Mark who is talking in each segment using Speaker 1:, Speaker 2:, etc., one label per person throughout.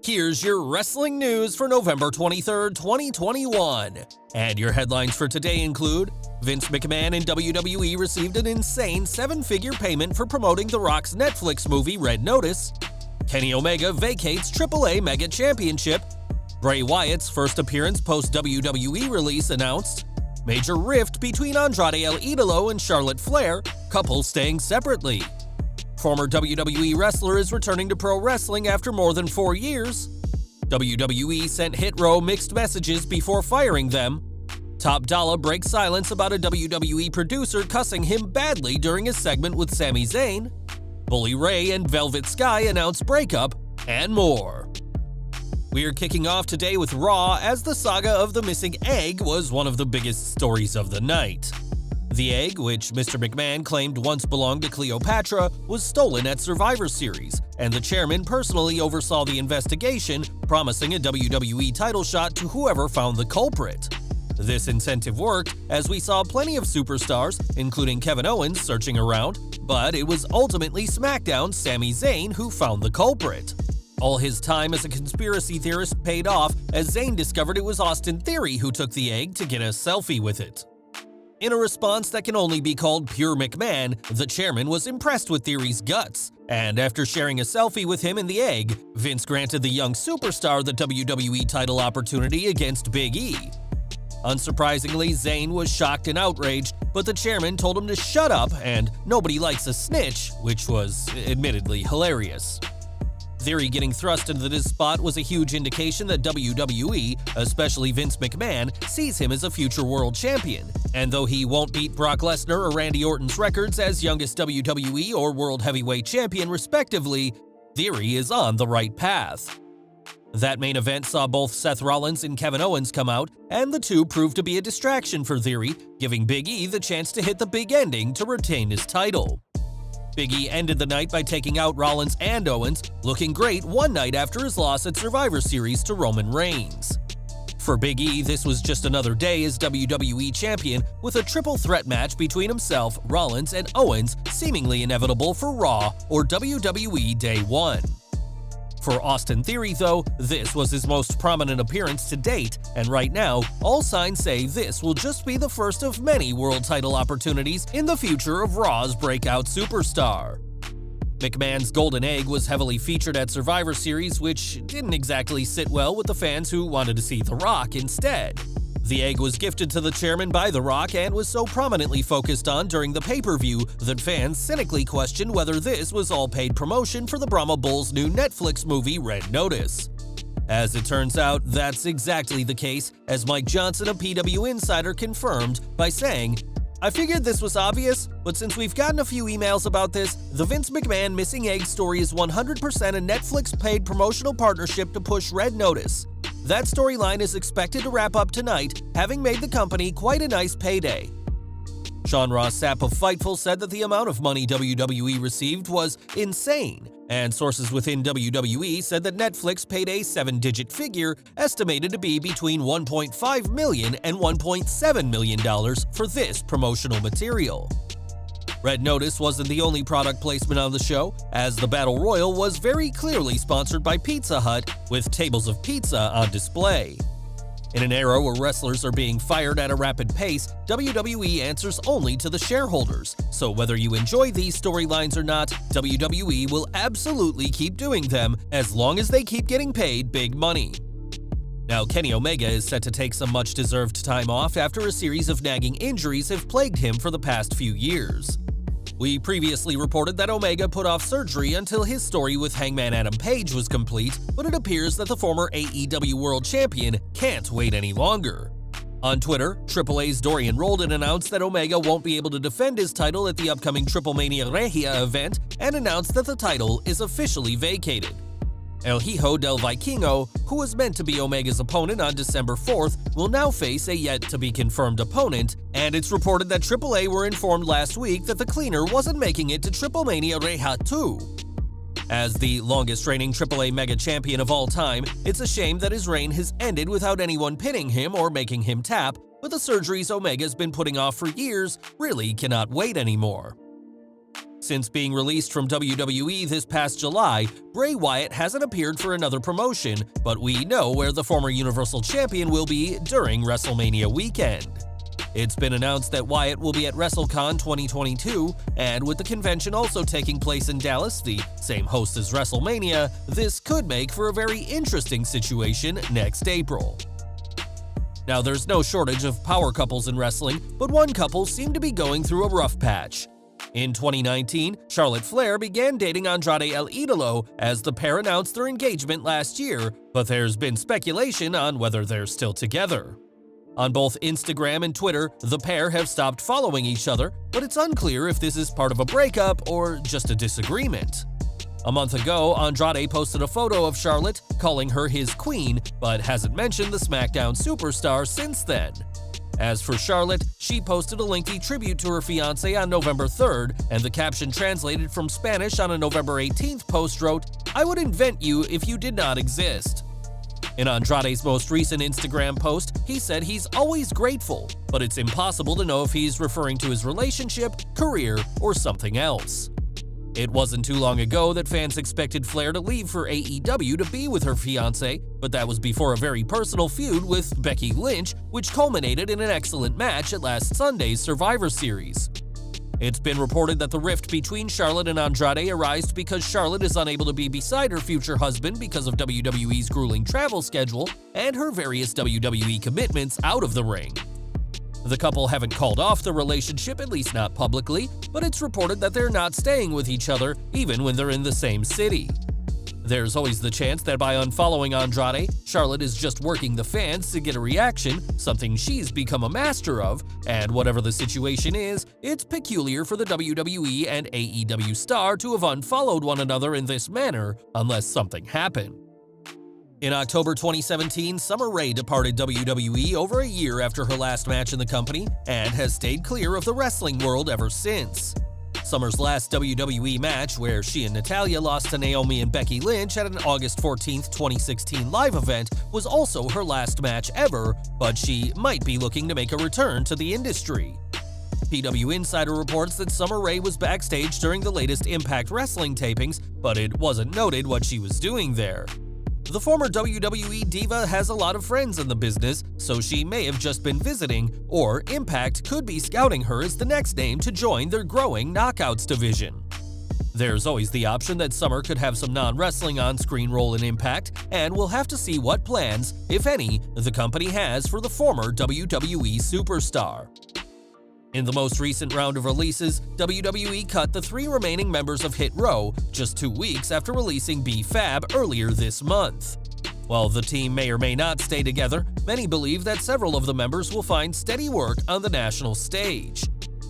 Speaker 1: Here's your wrestling news for November 23rd, 2021. And your headlines for today include Vince McMahon and WWE received an insane 7-figure payment for promoting The Rock's Netflix movie Red Notice. Kenny Omega vacates AAA Mega Championship. Bray Wyatt's first appearance post-WWE release announced. Major rift between Andrade El Idolo and Charlotte Flair, couple staying separately. Former WWE wrestler is returning to pro wrestling after more than 4 years. WWE sent Hit Row mixed messages before firing them. Top Dolla breaks silence about a WWE producer cussing him badly during a segment with Sami Zayn. Bully Ray and Velvet Sky announce breakup, and more. We are kicking off today with Raw, as the saga of the missing egg was one of the biggest stories of the night. The egg, which Mr. McMahon claimed once belonged to Cleopatra, was stolen at Survivor Series, and the chairman personally oversaw the investigation, promising a WWE title shot to whoever found the culprit. This incentive worked, as we saw plenty of superstars, including Kevin Owens, searching around, but it was ultimately SmackDown's Sami Zayn who found the culprit. All his time as a conspiracy theorist paid off, as Zayn discovered it was Austin Theory who took the egg to get a selfie with it. In a response that can only be called pure McMahon, the chairman was impressed with Theory's guts, and after sharing a selfie with him in the egg, Vince granted the young superstar the WWE title opportunity against Big E. Unsurprisingly, Zayn was shocked and outraged, but the chairman told him to shut up and nobody likes a snitch, which was admittedly hilarious. Theory getting thrust into this spot was a huge indication that WWE, especially Vince McMahon, sees him as a future world champion. And though he won't beat Brock Lesnar or Randy Orton's records as youngest WWE or World Heavyweight Champion respectively, Theory is on the right path. That main event saw both Seth Rollins and Kevin Owens come out, and the two proved to be a distraction for Theory, giving Big E the chance to hit the big ending to retain his title. Big E ended the night by taking out Rollins and Owens, looking great one night after his loss at Survivor Series to Roman Reigns. For Big E, this was just another day as WWE Champion, with a triple threat match between himself, Rollins, and Owens seemingly inevitable for Raw or WWE Day 1. For Austin Theory, though, this was his most prominent appearance to date, and right now, all signs say this will just be the first of many world title opportunities in the future of Raw's breakout superstar. McMahon's golden egg was heavily featured at Survivor Series, which didn't exactly sit well with the fans who wanted to see The Rock instead. The egg was gifted to the chairman by The Rock and was so prominently focused on during the pay-per-view that fans cynically questioned whether this was all paid promotion for the Brahma Bull's new Netflix movie Red Notice. As it turns out, that's exactly the case, as Mike Johnson, a PW insider, confirmed by saying, "I figured this was obvious, but since we've gotten a few emails about this, the Vince McMahon missing egg story is 100% a Netflix-paid promotional partnership to push Red Notice. That storyline is expected to wrap up tonight, having made the company quite a nice payday." Sean Ross Sapp of Fightful said that the amount of money WWE received was insane, and sources within WWE said that Netflix paid a 7-digit figure estimated to be between $1.5 million and $1.7 million for this promotional material. Red Notice wasn't the only product placement on the show, as the Battle Royal was very clearly sponsored by Pizza Hut, with tables of pizza on display. In an era where wrestlers are being fired at a rapid pace, WWE answers only to the shareholders, so whether you enjoy these storylines or not, WWE will absolutely keep doing them as long as they keep getting paid big money. Now, Kenny Omega is set to take some much-deserved time off after a series of nagging injuries have plagued him for the past few years. We previously reported that Omega put off surgery until his story with Hangman Adam Page was complete, but it appears that the former AEW World Champion can't wait any longer. On Twitter, AAA's Dorian Roldan announced that Omega won't be able to defend his title at the upcoming Triple Mania Regia event and announced that the title is officially vacated. El Hijo del Vikingo, who was meant to be Omega's opponent on December 4th, will now face a yet-to-be-confirmed opponent, and it's reported that AAA were informed last week that the cleaner wasn't making it to Triple Mania Regia 2. As the longest-reigning AAA Mega Champion of all time, it's a shame that his reign has ended without anyone pinning him or making him tap, but the surgeries Omega's been putting off for years really cannot wait anymore. Since being released from WWE this past July, Bray Wyatt hasn't appeared for another promotion, but we know where the former Universal Champion will be during WrestleMania weekend. It's been announced that Wyatt will be at WrestleCon 2022, and with the convention also taking place in Dallas, the same host as WrestleMania, this could make for a very interesting situation next April. Now, there's no shortage of power couples in wrestling, but one couple seemed to be going through a rough patch. In 2019, Charlotte Flair began dating Andrade El Idolo as the pair announced their engagement last year, but there's been speculation on whether they're still together. On both Instagram and Twitter, the pair have stopped following each other, but it's unclear if this is part of a breakup or just a disagreement. A month ago, Andrade posted a photo of Charlotte, calling her his queen, but hasn't mentioned the SmackDown superstar since then. As for Charlotte, she posted a lengthy tribute to her fiancé on November 3rd, and the caption translated from Spanish on a November 18th post wrote, "I would invent you if you did not exist." In Andrade's most recent Instagram post, he said he's always grateful, but it's impossible to know if he's referring to his relationship, career, or something else. It wasn't too long ago that fans expected Flair to leave for AEW to be with her fiancé, but that was before a very personal feud with Becky Lynch, which culminated in an excellent match at last Sunday's Survivor Series. It's been reported that the rift between Charlotte and Andrade arose because Charlotte is unable to be beside her future husband because of WWE's grueling travel schedule and her various WWE commitments out of the ring. The couple haven't called off the relationship, at least not publicly, but it's reported that they're not staying with each other even when they're in the same city. There's always the chance that by unfollowing Andrade, Charlotte is just working the fans to get a reaction, something she's become a master of, and whatever the situation is, it's peculiar for the WWE and AEW star to have unfollowed one another in this manner unless something happened. In October 2017, Summer Rae departed WWE over a year after her last match in the company and has stayed clear of the wrestling world ever since. Summer's last WWE match, where she and Natalya lost to Naomi and Becky Lynch at an August 14, 2016 live event, was also her last match ever, but she might be looking to make a return to the industry. PW Insider reports that Summer Rae was backstage during the latest Impact Wrestling tapings, but it wasn't noted what she was doing there. The former WWE diva has a lot of friends in the business, so she may have just been visiting, or Impact could be scouting her as the next name to join their growing Knockouts division. There's always the option that Summer could have some non-wrestling on-screen role in Impact, and we'll have to see what plans, if any, the company has for the former WWE superstar. In the most recent round of releases, WWE cut the 3 remaining members of Hit Row just 2 weeks after releasing B-Fab earlier this month. While the team may or may not stay together, many believe that several of the members will find steady work on the national stage.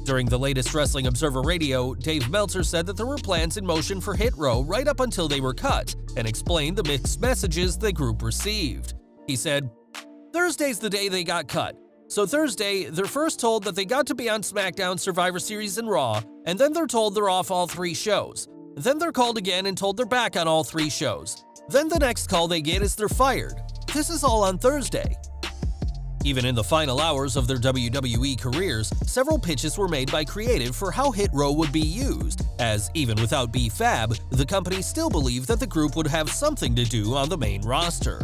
Speaker 1: During the latest Wrestling Observer Radio, Dave Meltzer said that there were plans in motion for Hit Row right up until they were cut, and explained the mixed messages the group received. He said, "Thursday's the day they got cut. So Thursday, they're first told that they got to be on SmackDown, Survivor Series, and Raw, and then they're told they're off all 3 shows. Then they're called again and told they're back on all 3 shows. Then the next call they get is they're fired. This is all on Thursday." Even in the final hours of their WWE careers, several pitches were made by creative for how Hit Row would be used, as even without B-Fab, the company still believed that the group would have something to do on the main roster.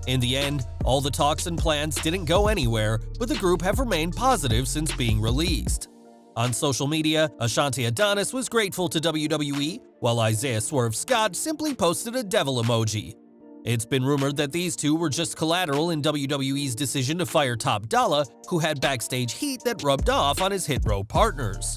Speaker 1: In the end, all the talks and plans didn't go anywhere, but the group have remained positive since being released. On social media, Ashanti Adonis was grateful to WWE, while Isaiah Swerve Scott simply posted a devil emoji. It's been rumored that these two were just collateral in WWE's decision to fire Top Dolla, who had backstage heat that rubbed off on his Hit Row partners.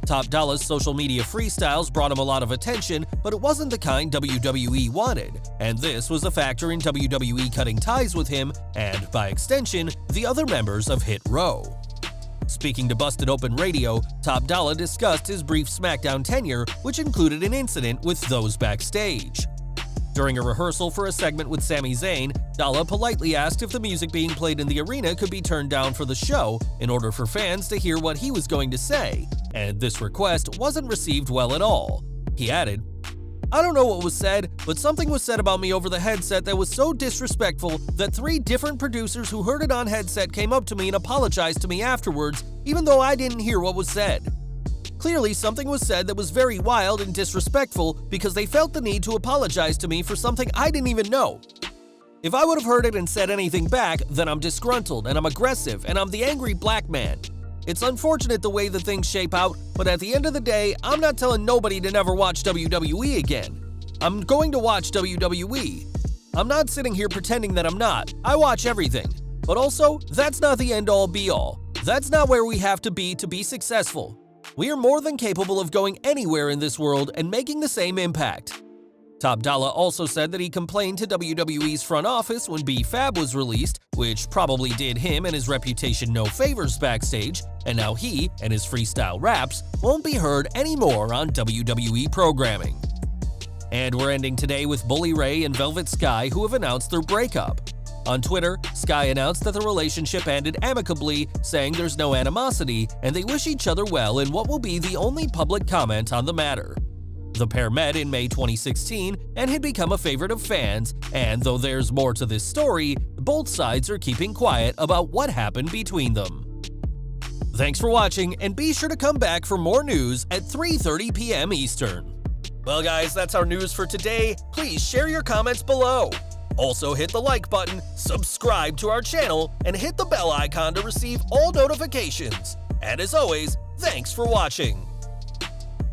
Speaker 1: Top Dolla's social media freestyles brought him a lot of attention, but it wasn't the kind WWE wanted, and this was a factor in WWE cutting ties with him and, by extension, the other members of Hit Row. Speaking to Busted Open Radio, Top Dolla discussed his brief SmackDown tenure, which included an incident with those backstage. During a rehearsal for a segment with Sami Zayn, Dolla politely asked if the music being played in the arena could be turned down for the show in order for fans to hear what he was going to say, and this request wasn't received well at all. He added, "I don't know what was said, but something was said about me over the headset that was so disrespectful that 3 different producers who heard it on headset came up to me and apologized to me afterwards, even though I didn't hear what was said." Clearly, something was said that was very wild and disrespectful because they felt the need to apologize to me for something I didn't even know. If I would have heard it and said anything back, then I'm disgruntled and I'm aggressive and I'm the angry black man. It's unfortunate the way the things shape out, but at the end of the day, I'm not telling nobody to never watch WWE again. I'm going to watch WWE. I'm not sitting here pretending that I'm not. I watch everything. But also, that's not the end-all be-all. That's not where we have to be successful. We are more than capable of going anywhere in this world and making the same impact. Top Dolla also said that he complained to WWE's front office when B-Fab was released, which probably did him and his reputation no favors backstage, and now he and his freestyle raps won't be heard anymore on WWE programming. And we're ending today with Bully Ray and Velvet Sky, who have announced their breakup. On Twitter, Sky announced that the relationship ended amicably, saying there's no animosity and they wish each other well in what will be the only public comment on the matter. The pair met in May 2016 and had become a favorite of fans, and though there's more to this story, both sides are keeping quiet about what happened between them. Thanks for watching, and be sure to come back for more news at 3:30 p.m. Eastern. Well guys, that's our news for today. Please share your comments below. Also hit the like button, subscribe to our channel, and hit the bell icon to receive all notifications. And as always, thanks for watching.